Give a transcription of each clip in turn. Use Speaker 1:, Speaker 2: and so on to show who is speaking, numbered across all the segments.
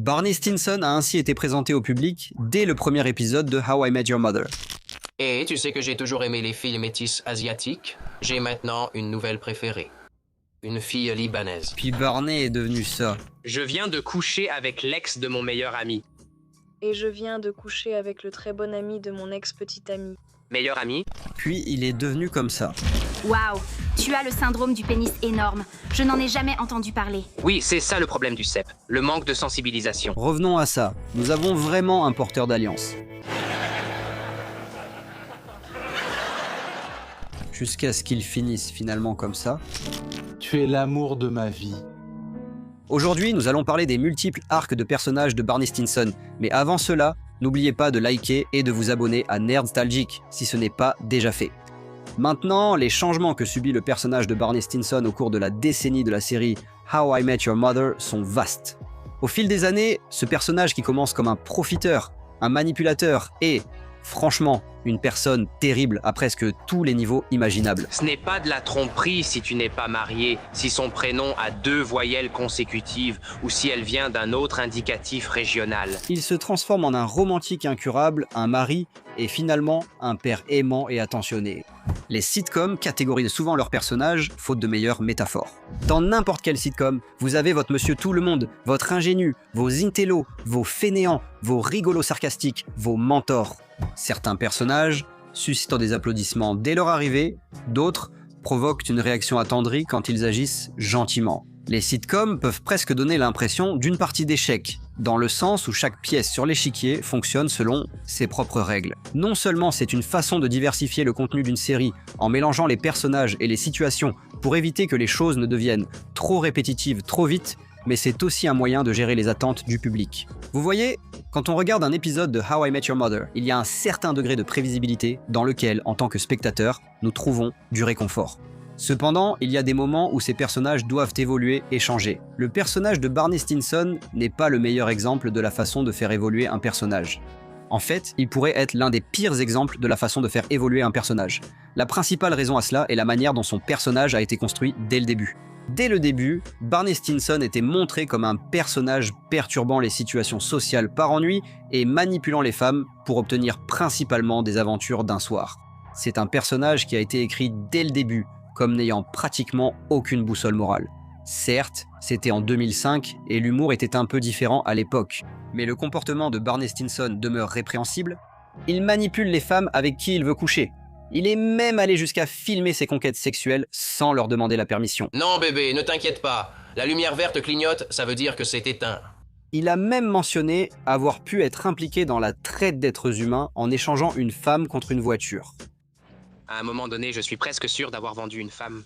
Speaker 1: Barney Stinson a ainsi été présenté au public dès le premier épisode de How I Met Your Mother.
Speaker 2: Et tu sais que j'ai toujours aimé les filles métisses asiatiques. J'ai maintenant une nouvelle préférée. Une fille libanaise.
Speaker 1: Puis Barney est devenu ça.
Speaker 3: Je viens de coucher avec l'ex de mon meilleur ami.
Speaker 4: Et je viens de coucher avec le très bon ami de mon ex-petite amie.
Speaker 3: Meilleur ami?
Speaker 1: Puis il est devenu comme ça.
Speaker 5: Waouh, tu as le syndrome du pénis énorme. Je n'en ai jamais entendu parler.
Speaker 3: Oui, c'est ça le problème du CEP, le manque de sensibilisation.
Speaker 1: Revenons à ça. Nous avons vraiment un porteur d'alliance. Jusqu'à ce qu'il finisse finalement comme ça.
Speaker 6: Tu es l'amour de ma vie.
Speaker 1: Aujourd'hui, nous allons parler des multiples arcs de personnages de Barney Stinson. Mais avant cela, n'oubliez pas de liker et de vous abonner à Nerdstalgic si ce n'est pas déjà fait. Maintenant, les changements que subit le personnage de Barney Stinson au cours de la décennie de la série How I Met Your Mother sont vastes. Au fil des années, ce personnage qui commence comme un profiteur, un manipulateur et, franchement, une personne terrible à presque tous les niveaux imaginables.
Speaker 3: Ce n'est pas de la tromperie si tu n'es pas marié, si son prénom a 2 voyelles consécutives ou si elle vient d'un autre indicatif régional.
Speaker 1: Il se transforme en un romantique incurable, un mari et finalement un père aimant et attentionné. Les sitcoms catégorisent souvent leurs personnages, faute de meilleures métaphores. Dans n'importe quel sitcom, vous avez votre monsieur tout le monde, votre ingénu, vos intellos, vos fainéants, vos rigolos sarcastiques, vos mentors. Certains personnages suscitent des applaudissements dès leur arrivée, d'autres provoquent une réaction attendrie quand ils agissent gentiment. Les sitcoms peuvent presque donner l'impression d'une partie d'échec, dans le sens où chaque pièce sur l'échiquier fonctionne selon ses propres règles. Non seulement c'est une façon de diversifier le contenu d'une série en mélangeant les personnages et les situations pour éviter que les choses ne deviennent trop répétitives trop vite, mais c'est aussi un moyen de gérer les attentes du public. Vous voyez, quand on regarde un épisode de How I Met Your Mother, il y a un certain degré de prévisibilité dans lequel, en tant que spectateur, nous trouvons du réconfort. Cependant, il y a des moments où ces personnages doivent évoluer et changer. Le personnage de Barney Stinson n'est pas le meilleur exemple de la façon de faire évoluer un personnage. En fait, il pourrait être l'un des pires exemples de la façon de faire évoluer un personnage. La principale raison à cela est la manière dont son personnage a été construit dès le début. Dès le début, Barney Stinson était montré comme un personnage perturbant les situations sociales par ennui et manipulant les femmes pour obtenir principalement des aventures d'un soir. C'est un personnage qui a été écrit dès le début, comme n'ayant pratiquement aucune boussole morale. Certes, c'était en 2005 et l'humour était un peu différent à l'époque, mais le comportement de Barney Stinson demeure répréhensible. Il manipule les femmes avec qui il veut coucher. Il est même allé jusqu'à filmer ses conquêtes sexuelles sans leur demander la permission.
Speaker 2: Non bébé, ne t'inquiète pas. La lumière verte clignote, ça veut dire que c'est éteint.
Speaker 1: Il a même mentionné avoir pu être impliqué dans la traite d'êtres humains en échangeant une femme contre une voiture.
Speaker 3: À un moment donné, je suis presque sûr d'avoir vendu une femme.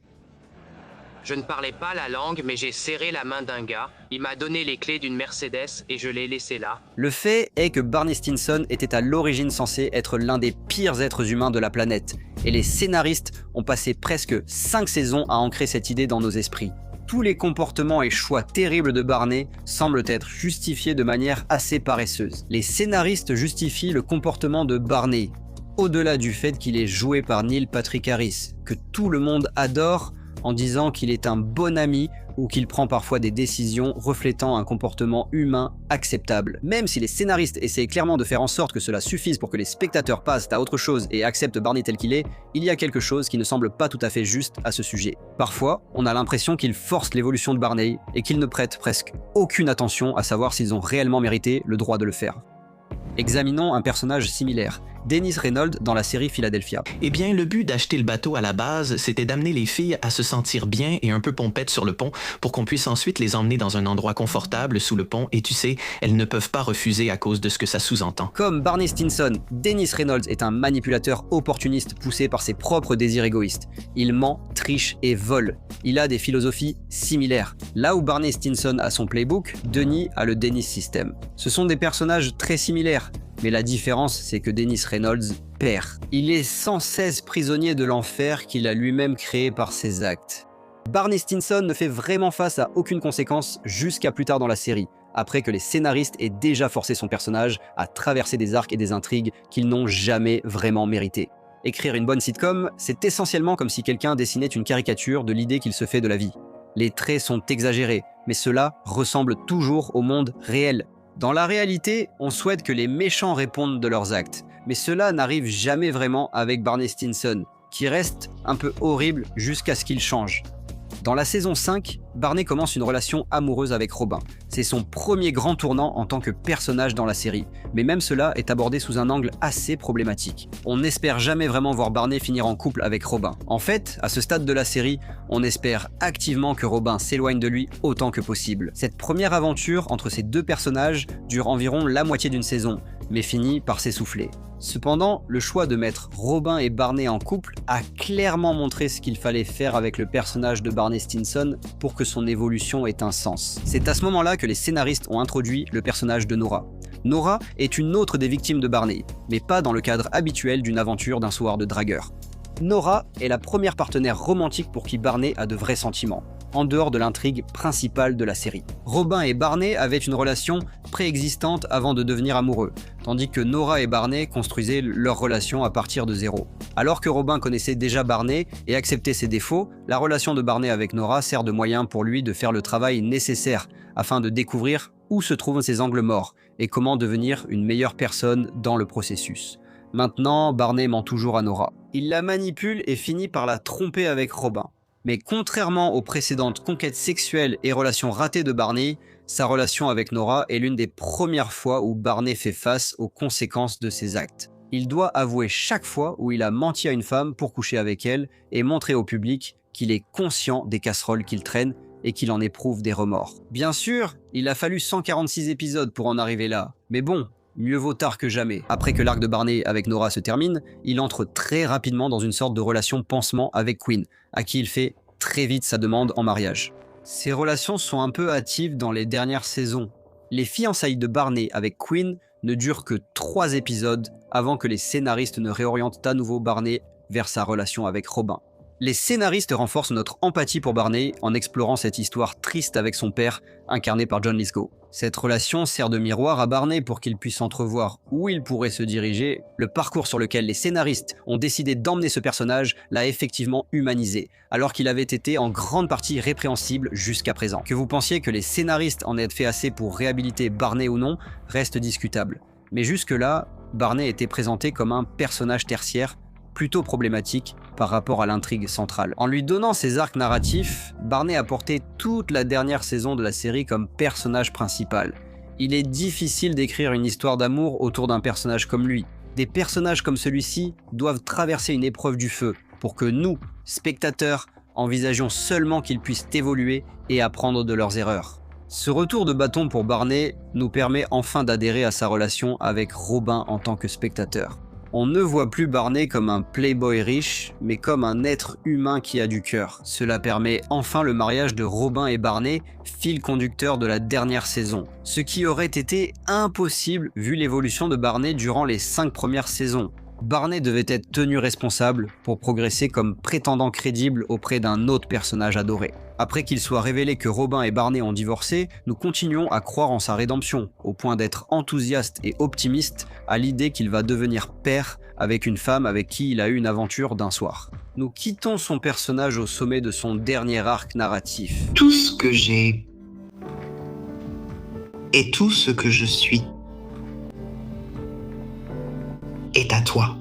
Speaker 3: Je ne parlais pas la langue, mais j'ai serré la main d'un gars. Il m'a donné les clés d'une Mercedes et je l'ai laissé là.
Speaker 1: Le fait est que Barney Stinson était à l'origine censé être l'un des pires êtres humains de la planète, et les scénaristes ont passé presque 5 saisons à ancrer cette idée dans nos esprits. Tous les comportements et choix terribles de Barney semblent être justifiés de manière assez paresseuse. Les scénaristes justifient le comportement de Barney, au-delà du fait qu'il est joué par Neil Patrick Harris, que tout le monde adore, en disant qu'il est un bon ami ou qu'il prend parfois des décisions reflétant un comportement humain acceptable. Même si les scénaristes essayent clairement de faire en sorte que cela suffise pour que les spectateurs passent à autre chose et acceptent Barney tel qu'il est, il y a quelque chose qui ne semble pas tout à fait juste à ce sujet. Parfois, on a l'impression qu'ils forcent l'évolution de Barney et qu'ils ne prêtent presque aucune attention à savoir s'ils ont réellement mérité le droit de le faire. Examinons un personnage similaire, Dennis Reynolds dans la série Philadelphia.
Speaker 7: Eh bien, le but d'acheter le bateau à la base, c'était d'amener les filles à se sentir bien et un peu pompettes sur le pont pour qu'on puisse ensuite les emmener dans un endroit confortable sous le pont et tu sais, elles ne peuvent pas refuser à cause de ce que ça sous-entend.
Speaker 1: Comme Barney Stinson, Dennis Reynolds est un manipulateur opportuniste poussé par ses propres désirs égoïstes. Il ment, triche et vole. Il a des philosophies similaires. Là où Barney Stinson a son playbook, Denis a le Dennis System. Ce sont des personnages très similaires. Mais la différence, c'est que Dennis Reynolds perd. Il est sans cesse prisonnier de l'enfer qu'il a lui-même créé par ses actes. Barney Stinson ne fait vraiment face à aucune conséquence jusqu'à plus tard dans la série, après que les scénaristes aient déjà forcé son personnage à traverser des arcs et des intrigues qu'ils n'ont jamais vraiment mérités. Écrire une bonne sitcom, c'est essentiellement comme si quelqu'un dessinait une caricature de l'idée qu'il se fait de la vie. Les traits sont exagérés, mais cela ressemble toujours au monde réel. Dans la réalité, on souhaite que les méchants répondent de leurs actes, mais cela n'arrive jamais vraiment avec Barney Stinson, qui reste un peu horrible jusqu'à ce qu'il change. Dans la saison 5, Barney commence une relation amoureuse avec Robin. C'est son premier grand tournant en tant que personnage dans la série, mais même cela est abordé sous un angle assez problématique. On n'espère jamais vraiment voir Barney finir en couple avec Robin. En fait, à ce stade de la série, on espère activement que Robin s'éloigne de lui autant que possible. Cette première aventure entre ces deux personnages dure environ la moitié d'une saison, mais finit par s'essouffler. Cependant, le choix de mettre Robin et Barney en couple a clairement montré ce qu'il fallait faire avec le personnage de Barney Stinson pour que son évolution ait un sens. C'est à ce moment-là que les scénaristes ont introduit le personnage de Nora. Nora est une autre des victimes de Barney, mais pas dans le cadre habituel d'une aventure d'un soir de dragueur. Nora est la première partenaire romantique pour qui Barney a de vrais sentiments, en dehors de l'intrigue principale de la série. Robin et Barney avaient une relation préexistante avant de devenir amoureux, tandis que Nora et Barney construisaient leur relation à partir de zéro. Alors que Robin connaissait déjà Barney et acceptait ses défauts, la relation de Barney avec Nora sert de moyen pour lui de faire le travail nécessaire afin de découvrir où se trouvent ses angles morts et comment devenir une meilleure personne dans le processus. Maintenant, Barney ment toujours à Nora. Il la manipule et finit par la tromper avec Robin. Mais contrairement aux précédentes conquêtes sexuelles et relations ratées de Barney, sa relation avec Nora est l'une des premières fois où Barney fait face aux conséquences de ses actes. Il doit avouer chaque fois où il a menti à une femme pour coucher avec elle et montrer au public qu'il est conscient des casseroles qu'il traîne et qu'il en éprouve des remords. Bien sûr, il a fallu 146 épisodes pour en arriver là, mais bon, mieux vaut tard que jamais. Après que l'arc de Barney avec Nora se termine, il entre très rapidement dans une sorte de relation pansement avec Quinn, à qui il fait très vite sa demande en mariage. Ces relations sont un peu hâtives dans les dernières saisons. Les fiançailles de Barney avec Quinn ne durent que 3 épisodes avant que les scénaristes ne réorientent à nouveau Barney vers sa relation avec Robin. Les scénaristes renforcent notre empathie pour Barney en explorant cette histoire triste avec son père, incarné par John Lithgow. Cette relation sert de miroir à Barney pour qu'il puisse entrevoir où il pourrait se diriger. Le parcours sur lequel les scénaristes ont décidé d'emmener ce personnage l'a effectivement humanisé, alors qu'il avait été en grande partie répréhensible jusqu'à présent. Que vous pensiez que les scénaristes en aient fait assez pour réhabiliter Barney ou non, reste discutable. Mais jusque-là, Barney était présenté comme un personnage tertiaire, plutôt problématique par rapport à l'intrigue centrale. En lui donnant ses arcs narratifs, Barney a porté toute la dernière saison de la série comme personnage principal. Il est difficile d'écrire une histoire d'amour autour d'un personnage comme lui. Des personnages comme celui-ci doivent traverser une épreuve du feu pour que nous, spectateurs, envisagions seulement qu'ils puissent évoluer et apprendre de leurs erreurs. Ce retour de bâton pour Barney nous permet enfin d'adhérer à sa relation avec Robin en tant que spectateur. On ne voit plus Barney comme un playboy riche, mais comme un être humain qui a du cœur. Cela permet enfin le mariage de Robin et Barney, fil conducteur de la dernière saison. Ce qui aurait été impossible vu l'évolution de Barney durant les 5 premières saisons. Barney devait être tenu responsable pour progresser comme prétendant crédible auprès d'un autre personnage adoré. Après qu'il soit révélé que Robin et Barney ont divorcé, nous continuons à croire en sa rédemption, au point d'être enthousiaste et optimiste à l'idée qu'il va devenir père avec une femme avec qui il a eu une aventure d'un soir. Nous quittons son personnage au sommet de son dernier arc narratif.
Speaker 8: Tout ce que j'ai et tout ce que je suis est à toi.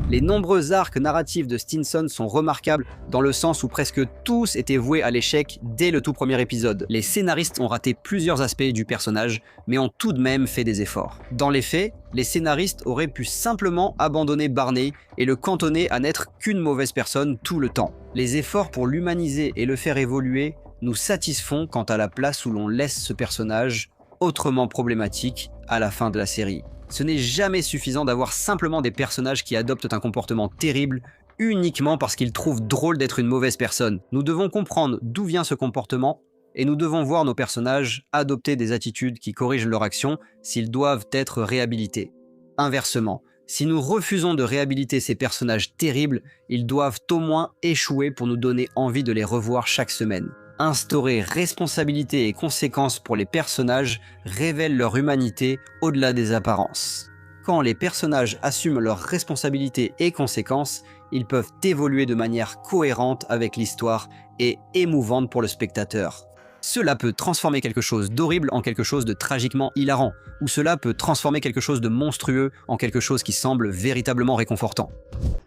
Speaker 1: Les nombreux arcs narratifs de Stinson sont remarquables dans le sens où presque tous étaient voués à l'échec dès le tout premier épisode. Les scénaristes ont raté plusieurs aspects du personnage, mais ont tout de même fait des efforts. Dans les faits, les scénaristes auraient pu simplement abandonner Barney et le cantonner à n'être qu'une mauvaise personne tout le temps. Les efforts pour l'humaniser et le faire évoluer nous satisfont quant à la place où l'on laisse ce personnage autrement problématique à la fin de la série. Ce n'est jamais suffisant d'avoir simplement des personnages qui adoptent un comportement terrible uniquement parce qu'ils trouvent drôle d'être une mauvaise personne. Nous devons comprendre d'où vient ce comportement et nous devons voir nos personnages adopter des attitudes qui corrigent leur action s'ils doivent être réhabilités. Inversement, si nous refusons de réhabiliter ces personnages terribles, ils doivent au moins échouer pour nous donner envie de les revoir chaque semaine. Instaurer responsabilité et conséquences pour les personnages révèle leur humanité au-delà des apparences. Quand les personnages assument leurs responsabilités et conséquences, ils peuvent évoluer de manière cohérente avec l'histoire et émouvante pour le spectateur. Cela peut transformer quelque chose d'horrible en quelque chose de tragiquement hilarant, ou cela peut transformer quelque chose de monstrueux en quelque chose qui semble véritablement réconfortant.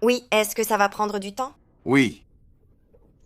Speaker 9: Oui, est-ce que ça va prendre du temps?
Speaker 10: Oui.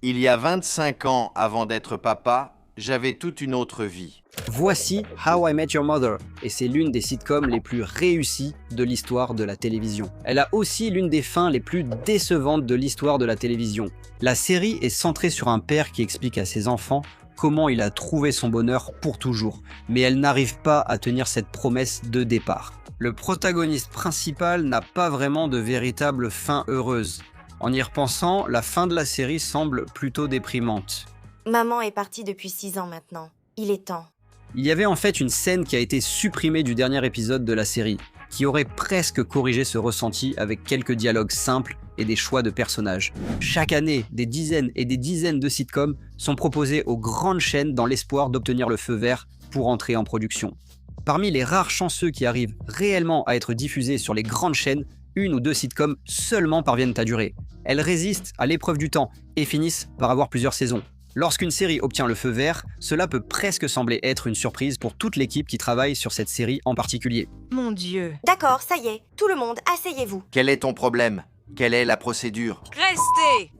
Speaker 10: Il y a 25 ans avant d'être papa, j'avais toute une autre vie.
Speaker 1: Voici How I Met Your Mother, et c'est l'une des sitcoms les plus réussies de l'histoire de la télévision. Elle a aussi l'une des fins les plus décevantes de l'histoire de la télévision. La série est centrée sur un père qui explique à ses enfants comment il a trouvé son bonheur pour toujours, mais elle n'arrive pas à tenir cette promesse de départ. Le protagoniste principal n'a pas vraiment de véritable fin heureuse. En y repensant, la fin de la série semble plutôt déprimante.
Speaker 9: Maman est partie depuis 6 ans maintenant. Il est temps.
Speaker 1: Il y avait en fait une scène qui a été supprimée du dernier épisode de la série, qui aurait presque corrigé ce ressenti avec quelques dialogues simples et des choix de personnages. Chaque année, des dizaines et des dizaines de sitcoms sont proposés aux grandes chaînes dans l'espoir d'obtenir le feu vert pour entrer en production. Parmi les rares chanceux qui arrivent réellement à être diffusés sur les grandes chaînes, 1 ou 2 sitcoms seulement parviennent à durer. Elles résistent à l'épreuve du temps et finissent par avoir plusieurs saisons. Lorsqu'une série obtient le feu vert, cela peut presque sembler être une surprise pour toute l'équipe qui travaille sur cette série en particulier.
Speaker 11: Mon Dieu.
Speaker 9: D'accord, ça y est. Tout le monde, asseyez-vous.
Speaker 10: Quel est ton problème? Quelle est la procédure?
Speaker 11: Restez.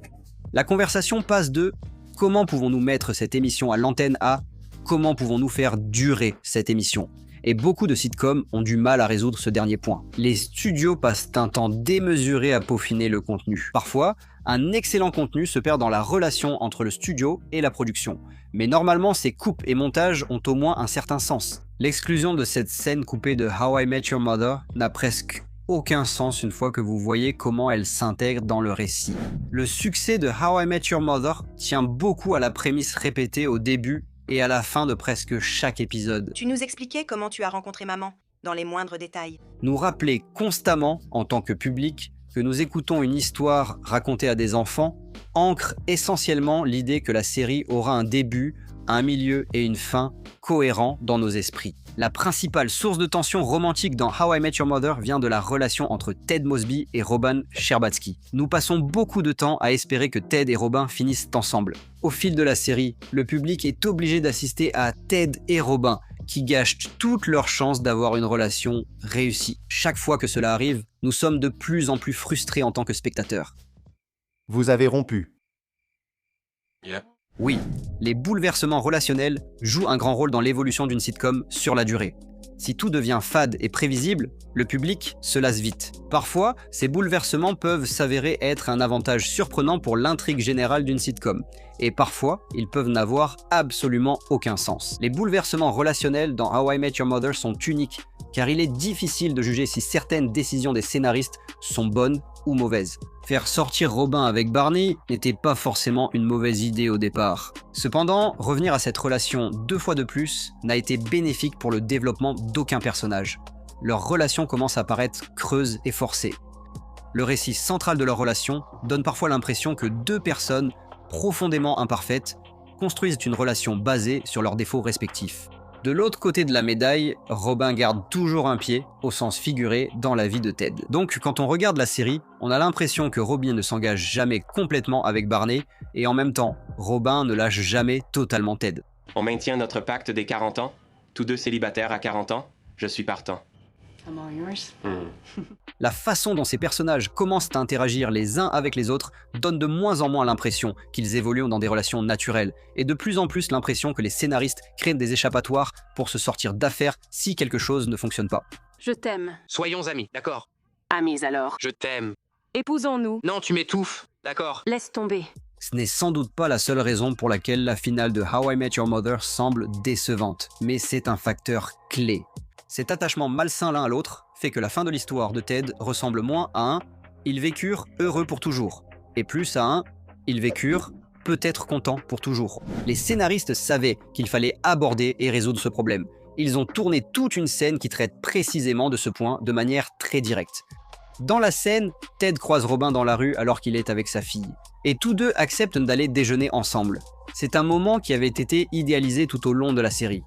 Speaker 1: La conversation passe de « Comment pouvons-nous mettre cette émission à l'antenne » à « Comment pouvons-nous faire durer cette émission ?» Et beaucoup de sitcoms ont du mal à résoudre ce dernier point. Les studios passent un temps démesuré à peaufiner le contenu. Parfois, un excellent contenu se perd dans la relation entre le studio et la production. Mais normalement, ces coupes et montages ont au moins un certain sens. L'exclusion de cette scène coupée de How I Met Your Mother n'a presque aucun sens une fois que vous voyez comment elle s'intègre dans le récit. Le succès de How I Met Your Mother tient beaucoup à la prémisse répétée au début et à la fin de presque chaque épisode.
Speaker 11: Tu nous expliquais comment tu as rencontré maman, dans les moindres détails.
Speaker 1: Nous rappeler constamment, en tant que public, que nous écoutons une histoire racontée à des enfants ancre essentiellement l'idée que la série aura un début, un milieu et une fin cohérents dans nos esprits. La principale source de tension romantique dans How I Met Your Mother vient de la relation entre Ted Mosby et Robin Scherbatsky. Nous passons beaucoup de temps à espérer que Ted et Robin finissent ensemble. Au fil de la série, le public est obligé d'assister à Ted et Robin, qui gâchent toutes leurs chances d'avoir une relation réussie. Chaque fois que cela arrive, nous sommes de plus en plus frustrés en tant que spectateurs.
Speaker 10: Vous avez rompu.
Speaker 2: Yep.
Speaker 1: Oui, les bouleversements relationnels jouent un grand rôle dans l'évolution d'une sitcom sur la durée. Si tout devient fade et prévisible, le public se lasse vite. Parfois, ces bouleversements peuvent s'avérer être un avantage surprenant pour l'intrigue générale d'une sitcom. Et parfois, ils peuvent n'avoir absolument aucun sens. Les bouleversements relationnels dans How I Met Your Mother sont uniques, car il est difficile de juger si certaines décisions des scénaristes sont bonnes ou mauvaises. Faire sortir Robin avec Barney n'était pas forcément une mauvaise idée au départ. Cependant, revenir à cette relation 2 fois de plus n'a été bénéfique pour le développement d'aucun personnage. Leur relation commence à paraître creuse et forcée. Le récit central de leur relation donne parfois l'impression que 2 personnes profondément imparfaites construisent une relation basée sur leurs défauts respectifs. De l'autre côté de la médaille, Robin garde toujours un pied, au sens figuré, dans la vie de Ted. Donc quand on regarde la série, on a l'impression que Robin ne s'engage jamais complètement avec Barney, et en même temps, Robin ne lâche jamais totalement Ted.
Speaker 12: On maintient notre pacte des 40 ans, tous 2 célibataires à 40 ans, je suis partant.
Speaker 1: La façon dont ces personnages commencent à interagir les uns avec les autres donne de moins en moins l'impression qu'ils évoluent dans des relations naturelles, et de plus en plus l'impression que les scénaristes créent des échappatoires pour se sortir d'affaires si quelque chose ne fonctionne pas.
Speaker 11: Je t'aime.
Speaker 3: Soyons amis, d'accord?
Speaker 11: Amis alors.
Speaker 3: Je t'aime.
Speaker 11: Épousons-nous.
Speaker 3: Non, tu m'étouffes, d'accord?
Speaker 11: Laisse tomber.
Speaker 1: Ce n'est sans doute pas la seule raison pour laquelle la finale de How I Met Your Mother semble décevante, mais c'est un facteur clé. Cet attachement malsain l'un à l'autre fait que la fin de l'histoire de Ted ressemble moins à un « ils vécurent heureux pour toujours » et plus à un « ils vécurent peut-être contents pour toujours ». Les scénaristes savaient qu'il fallait aborder et résoudre ce problème. Ils ont tourné toute une scène qui traite précisément de ce point de manière très directe. Dans la scène, Ted croise Robin dans la rue alors qu'il est avec sa fille. Et tous deux acceptent d'aller déjeuner ensemble. C'est un moment qui avait été idéalisé tout au long de la série.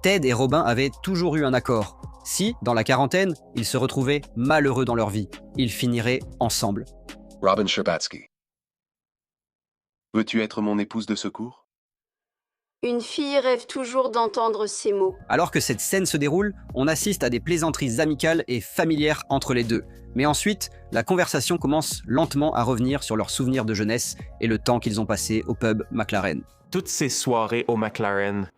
Speaker 1: Ted et Robin avaient toujours eu un accord. Si, dans la quarantaine, ils se retrouvaient malheureux dans leur vie, ils finiraient ensemble.
Speaker 13: Robin Scherbatsky. Veux-tu être mon épouse de secours? Une fille rêve toujours d'entendre ces mots.
Speaker 1: Alors que cette scène se déroule, on assiste à des plaisanteries amicales et familières entre les deux. Mais ensuite, la conversation commence lentement à revenir sur leurs souvenirs de jeunesse et le temps qu'ils ont passé au pub McLaren.
Speaker 14: Toutes ces soirées au McLaren.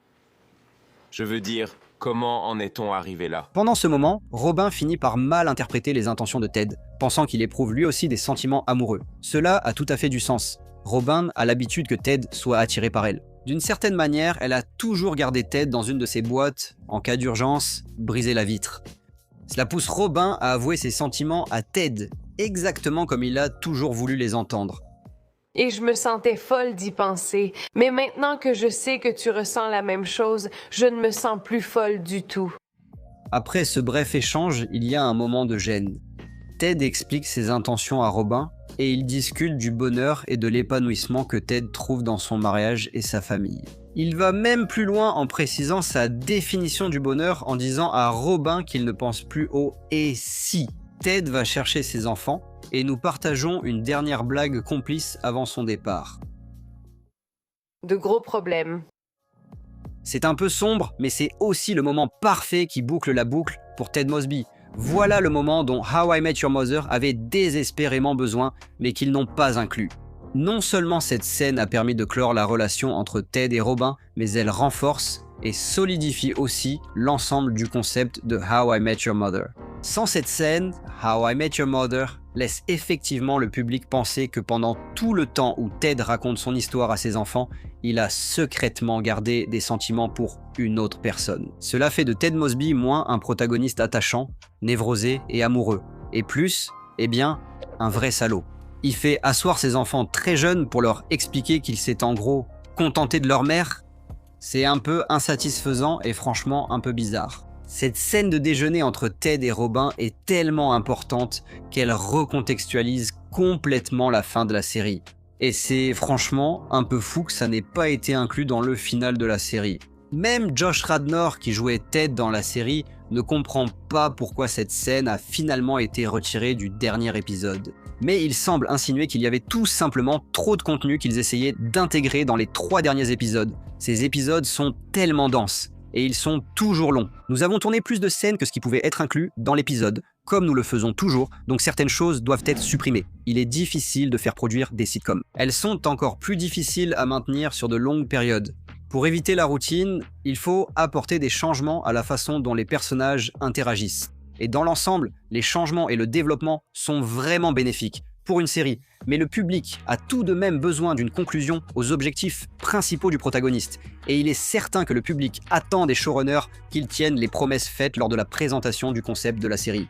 Speaker 14: Je veux dire, comment en est-on arrivé là?
Speaker 1: Pendant ce moment, Robin finit par mal interpréter les intentions de Ted, pensant qu'il éprouve lui aussi des sentiments amoureux. Cela a tout à fait du sens. Robin a l'habitude que Ted soit attiré par elle. D'une certaine manière, elle a toujours gardé Ted dans une de ses boîtes, en cas d'urgence, briser la vitre. Cela pousse Robin à avouer ses sentiments à Ted, exactement comme il a toujours voulu les entendre.
Speaker 15: Et je me sentais folle d'y penser, mais maintenant que je sais que tu ressens la même chose, je ne me sens plus folle du tout.
Speaker 1: Après ce bref échange, il y a un moment de gêne. Ted explique ses intentions à Robin, et ils discutent du bonheur et de l'épanouissement que Ted trouve dans son mariage et sa famille. Il va même plus loin en précisant sa définition du bonheur en disant à Robin qu'il ne pense plus au « et si ». Ted va chercher ses enfants et nous partageons une dernière blague complice avant son départ.
Speaker 15: De gros problèmes.
Speaker 1: C'est un peu sombre, mais c'est aussi le moment parfait qui boucle la boucle pour Ted Mosby. Voilà le moment dont How I Met Your Mother avait désespérément besoin, mais qu'ils n'ont pas inclus. Non seulement cette scène a permis de clore la relation entre Ted et Robin, mais elle renforce et solidifie aussi l'ensemble du concept de How I Met Your Mother. Sans cette scène, How I Met Your Mother laisse effectivement le public penser que pendant tout le temps où Ted raconte son histoire à ses enfants, il a secrètement gardé des sentiments pour une autre personne. Cela fait de Ted Mosby moins un protagoniste attachant, névrosé et amoureux, et plus, eh bien, un vrai salaud. Il fait asseoir ses enfants très jeunes pour leur expliquer qu'il s'est en gros contenté de leur mère. C'est un peu insatisfaisant et franchement un peu bizarre. Cette scène de déjeuner entre Ted et Robin est tellement importante qu'elle recontextualise complètement la fin de la série. Et c'est franchement un peu fou que ça n'ait pas été inclus dans le final de la série. Même Josh Radnor, qui jouait Ted dans la série, ne comprend pas pourquoi cette scène a finalement été retirée du dernier épisode. Mais il semble insinuer qu'il y avait tout simplement trop de contenu qu'ils essayaient d'intégrer dans les 3 derniers épisodes. Ces épisodes sont tellement denses, et ils sont toujours longs. Nous avons tourné plus de scènes que ce qui pouvait être inclus dans l'épisode, comme nous le faisons toujours, donc certaines choses doivent être supprimées. Il est difficile de faire produire des sitcoms. Elles sont encore plus difficiles à maintenir sur de longues périodes. Pour éviter la routine, il faut apporter des changements à la façon dont les personnages interagissent. Et dans l'ensemble, les changements et le développement sont vraiment bénéfiques pour une série, mais le public a tout de même besoin d'une conclusion aux objectifs principaux du protagoniste, et il est certain que le public attend des showrunners qu'ils tiennent les promesses faites lors de la présentation du concept de la série.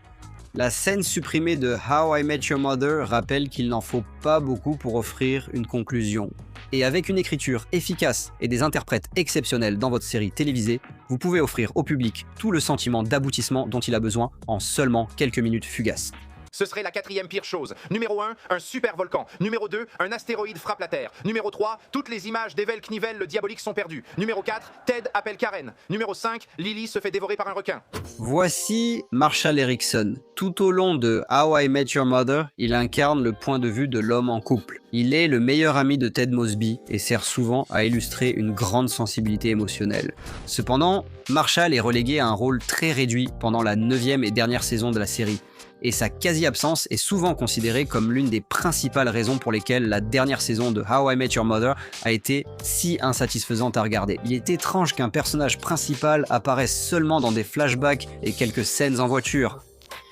Speaker 1: La scène supprimée de How I Met Your Mother rappelle qu'il n'en faut pas beaucoup pour offrir une conclusion. Et avec une écriture efficace et des interprètes exceptionnels dans votre série télévisée, vous pouvez offrir au public tout le sentiment d'aboutissement dont il a besoin en seulement quelques minutes fugaces.
Speaker 16: Ce serait la 4e pire chose. Numéro 1, un super volcan. Numéro 2, un astéroïde frappe la Terre. Numéro 3, toutes les images d'Evel Knievel le diabolique sont perdues. Numéro 4, Ted appelle Karen. Numéro 5, Lily se fait dévorer par un requin.
Speaker 1: Voici Marshall Eriksen. Tout au long de How I Met Your Mother, il incarne le point de vue de l'homme en couple. Il est le meilleur ami de Ted Mosby et sert souvent à illustrer une grande sensibilité émotionnelle. Cependant, Marshall est relégué à un rôle très réduit pendant la 9e et dernière saison de la série. Et sa quasi-absence est souvent considérée comme l'une des principales raisons pour lesquelles la dernière saison de How I Met Your Mother a été si insatisfaisante à regarder. Il est étrange qu'un personnage principal apparaisse seulement dans des flashbacks et quelques scènes en voiture.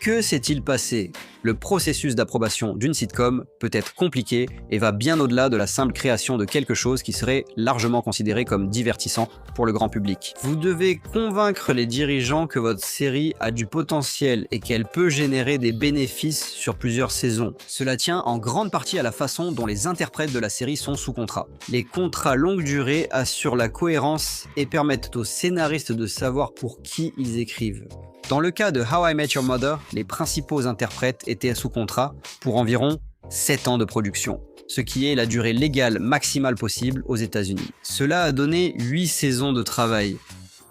Speaker 1: Que s'est-il passé ? Le processus d'approbation d'une sitcom peut être compliqué et va bien au-delà de la simple création de quelque chose qui serait largement considéré comme divertissant pour le grand public. Vous devez convaincre les dirigeants que votre série a du potentiel et qu'elle peut générer des bénéfices sur plusieurs saisons. Cela tient en grande partie à la façon dont les interprètes de la série sont sous contrat. Les contrats longue durée assurent la cohérence et permettent aux scénaristes de savoir pour qui ils écrivent. Dans le cas de How I Met Your Mother, les principaux interprètes étaient sous contrat pour environ 7 ans de production, ce qui est la durée légale maximale possible aux États-Unis. Cela a donné 8 saisons de travail,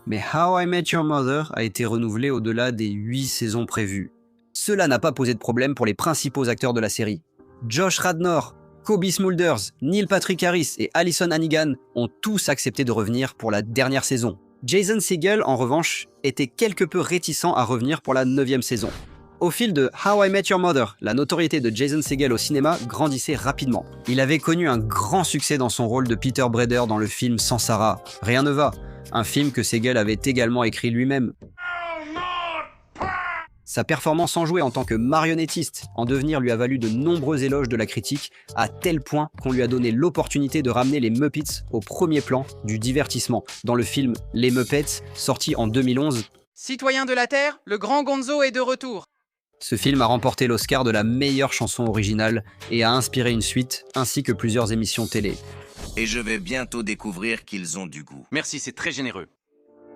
Speaker 1: mais How I Met Your Mother a été renouvelé au-delà des 8 saisons prévues. Cela n'a pas posé de problème pour les principaux acteurs de la série. Josh Radnor, Cobie Smulders, Neil Patrick Harris et Alyson Hannigan ont tous accepté de revenir pour la dernière saison. Jason Segel, en revanche, était quelque peu réticent à revenir pour la 9e saison. Au fil de How I Met Your Mother, la notoriété de Jason Segel au cinéma grandissait rapidement. Il avait connu un grand succès dans son rôle de Peter Breder dans le film Sans Sarah, Rien ne va, un film que Segel avait également écrit lui-même. Sa performance enjouée en tant que marionnettiste en devenir lui a valu de nombreux éloges de la critique, à tel point qu'on lui a donné l'opportunité de ramener les Muppets au premier plan du divertissement dans le film Les Muppets, sorti en 2011.
Speaker 17: Citoyens de la Terre, le grand Gonzo est de retour.
Speaker 1: Ce film a remporté l'Oscar de la meilleure chanson originale et a inspiré une suite ainsi que plusieurs émissions télé.
Speaker 18: Et je vais bientôt découvrir qu'ils ont du goût.
Speaker 16: Merci, c'est très généreux.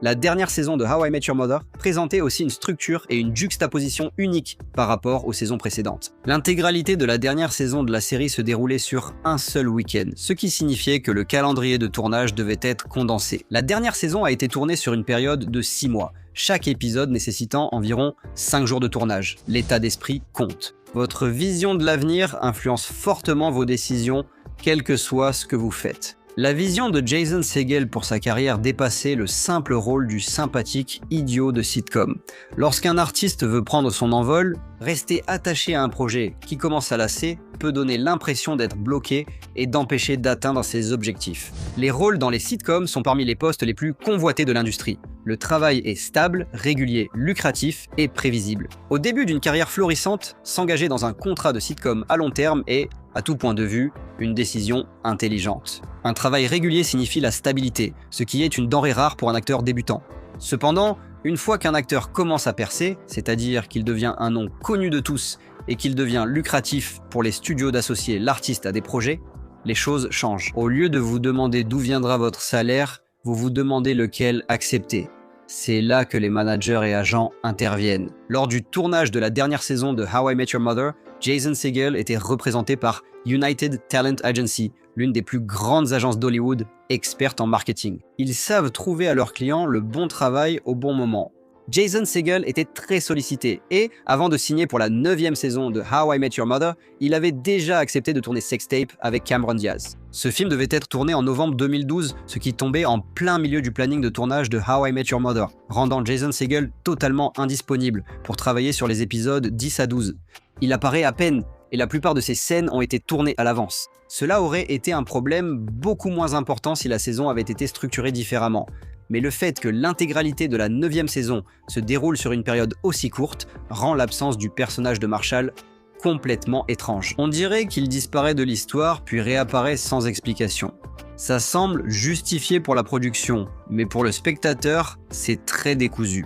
Speaker 1: La dernière saison de How I Met Your Mother présentait aussi une structure et une juxtaposition unique par rapport aux saisons précédentes. L'intégralité de la dernière saison de la série se déroulait sur un seul week-end, ce qui signifiait que le calendrier de tournage devait être condensé. La dernière saison a été tournée sur une période de 6 mois, chaque épisode nécessitant environ 5 jours de tournage. L'état d'esprit compte. Votre vision de l'avenir influence fortement vos décisions, quel que soit ce que vous faites. La vision de Jason Segel pour sa carrière dépassait le simple rôle du sympathique idiot de sitcom. Lorsqu'un artiste veut prendre son envol, rester attaché à un projet qui commence à lasser peut donner l'impression d'être bloqué et d'empêcher d'atteindre ses objectifs. Les rôles dans les sitcoms sont parmi les postes les plus convoités de l'industrie. Le travail est stable, régulier, lucratif et prévisible. Au début d'une carrière florissante, s'engager dans un contrat de sitcom à long terme est, à tout point de vue, une décision intelligente. Un travail régulier signifie la stabilité, ce qui est une denrée rare pour un acteur débutant. Cependant, une fois qu'un acteur commence à percer, c'est-à-dire qu'il devient un nom connu de tous et qu'il devient lucratif pour les studios d'associer l'artiste à des projets, les choses changent. Au lieu de vous demander d'où viendra votre salaire, vous vous demandez lequel accepter. C'est là que les managers et agents interviennent. Lors du tournage de la dernière saison de How I Met Your Mother, Jason Segel était représenté par United Talent Agency, l'une des plus grandes agences d'Hollywood, experte en marketing. Ils savent trouver à leurs clients le bon travail au bon moment. Jason Segel était très sollicité et, avant de signer pour la 9e saison de How I Met Your Mother, il avait déjà accepté de tourner Sextape avec Cameron Diaz. Ce film devait être tourné en novembre 2012, ce qui tombait en plein milieu du planning de tournage de How I Met Your Mother, rendant Jason Segel totalement indisponible pour travailler sur les épisodes 10 à 12. Il apparaît à peine et la plupart de ses scènes ont été tournées à l'avance. Cela aurait été un problème beaucoup moins important si la saison avait été structurée différemment. Mais le fait que l'intégralité de la 9e saison se déroule sur une période aussi courte rend l'absence du personnage de Marshall complètement étrange. On dirait qu'il disparaît de l'histoire puis réapparaît sans explication. Ça semble justifié pour la production, mais pour le spectateur, c'est très décousu.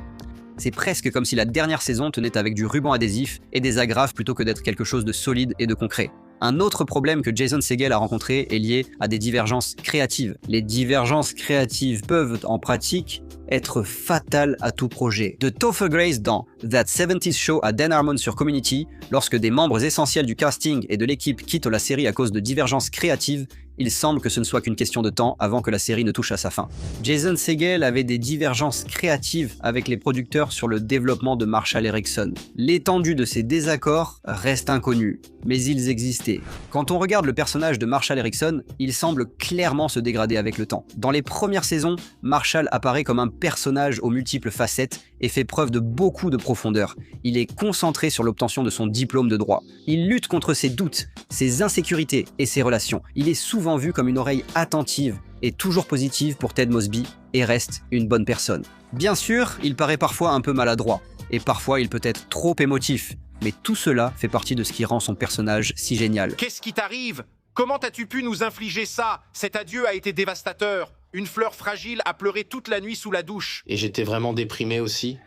Speaker 1: C'est presque comme si la dernière saison tenait avec du ruban adhésif et des agrafes plutôt que d'être quelque chose de solide et de concret. Un autre problème que Jason Segel a rencontré est lié à des divergences créatives. Les divergences créatives peuvent, en pratique, être fatales à tout projet. De Topher Grace dans That 70s Show à Dan Harmon sur Community, lorsque des membres essentiels du casting et de l'équipe quittent la série à cause de divergences créatives, il semble que ce ne soit qu'une question de temps avant que la série ne touche à sa fin. Jason Segel avait des divergences créatives avec les producteurs sur le développement de Marshall Erikson. L'étendue de ces désaccords reste inconnue, mais ils existaient. Quand on regarde le personnage de Marshall Erikson, il semble clairement se dégrader avec le temps. Dans les premières saisons, Marshall apparaît comme un personnage aux multiples facettes et fait preuve de beaucoup de profondeur. Il est concentré sur l'obtention de son diplôme de droit. Il lutte contre ses doutes, ses insécurités et ses relations. Il est souvent vu comme une oreille attentive et toujours positive pour Ted Mosby et reste une bonne personne. Bien sûr, il paraît parfois un peu maladroit et parfois il peut être trop émotif, mais tout cela fait partie de ce qui rend son personnage si génial.
Speaker 16: Qu'est-ce qui t'arrive? Comment as-tu pu nous infliger ça? Cet adieu a été dévastateur. Une fleur fragile a pleuré toute la nuit sous la douche.
Speaker 19: Et j'étais vraiment déprimé aussi.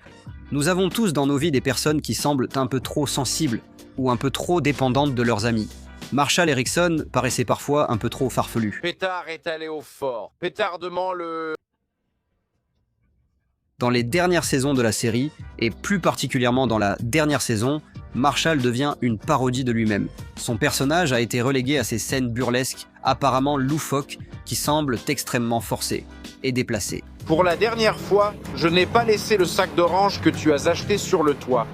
Speaker 1: Nous avons tous dans nos vies des personnes qui semblent un peu trop sensibles ou un peu trop dépendantes de leurs amis. Marshall Erikson paraissait parfois un peu trop farfelu.
Speaker 16: Pétard est allé au fort. Pétardement le...
Speaker 1: Dans les dernières saisons de la série, et plus particulièrement dans la dernière saison, Marshall devient une parodie de lui-même. Son personnage a été relégué à ces scènes burlesques apparemment loufoques qui semblent extrêmement forcées et déplacées.
Speaker 16: Pour la dernière fois, je n'ai pas laissé le sac d'orange que tu as acheté sur le toit.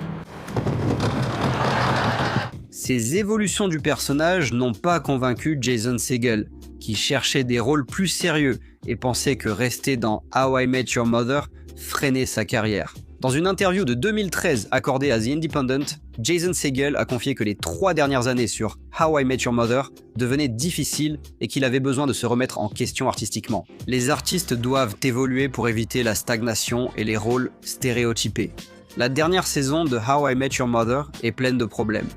Speaker 1: Ces évolutions du personnage n'ont pas convaincu Jason Segel, qui cherchait des rôles plus sérieux et pensait que rester dans How I Met Your Mother freinait sa carrière. Dans une interview de 2013 accordée à The Independent, Jason Segel a confié que les 3 dernières années sur How I Met Your Mother devenaient difficiles et qu'il avait besoin de se remettre en question artistiquement. Les artistes doivent évoluer pour éviter la stagnation et les rôles stéréotypés. La dernière saison de How I Met Your Mother est pleine de problèmes.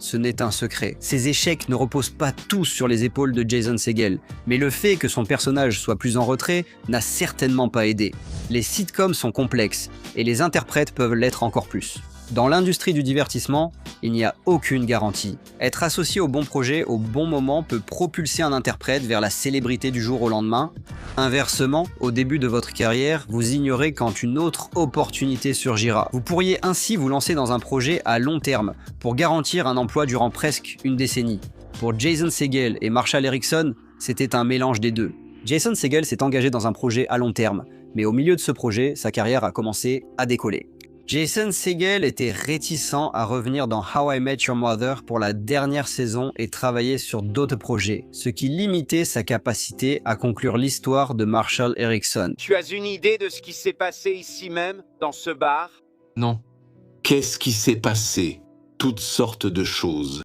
Speaker 1: Ce n'est un secret. Ces échecs ne reposent pas tous sur les épaules de Jason Segel, mais le fait que son personnage soit plus en retrait n'a certainement pas aidé. Les sitcoms sont complexes, et les interprètes peuvent l'être encore plus. Dans l'industrie du divertissement, il n'y a aucune garantie. Être associé au bon projet au bon moment peut propulser un interprète vers la célébrité du jour au lendemain. Inversement, au début de votre carrière, vous ignorez quand une autre opportunité surgira. Vous pourriez ainsi vous lancer dans un projet à long terme pour garantir un emploi durant presque une décennie. Pour Jason Segel et Marshall Erikson, c'était un mélange des deux. Jason Segel s'est engagé dans un projet à long terme, mais au milieu de ce projet, sa carrière a commencé à décoller. Jason Segel était réticent à revenir dans How I Met Your Mother pour la dernière saison et travailler sur d'autres projets, ce qui limitait sa capacité à conclure l'histoire de Marshall Erikson.
Speaker 20: Tu as une idée de ce qui s'est passé ici même, dans ce bar?
Speaker 6: Non.
Speaker 21: Qu'est-ce qui s'est passé? Toutes sortes de choses.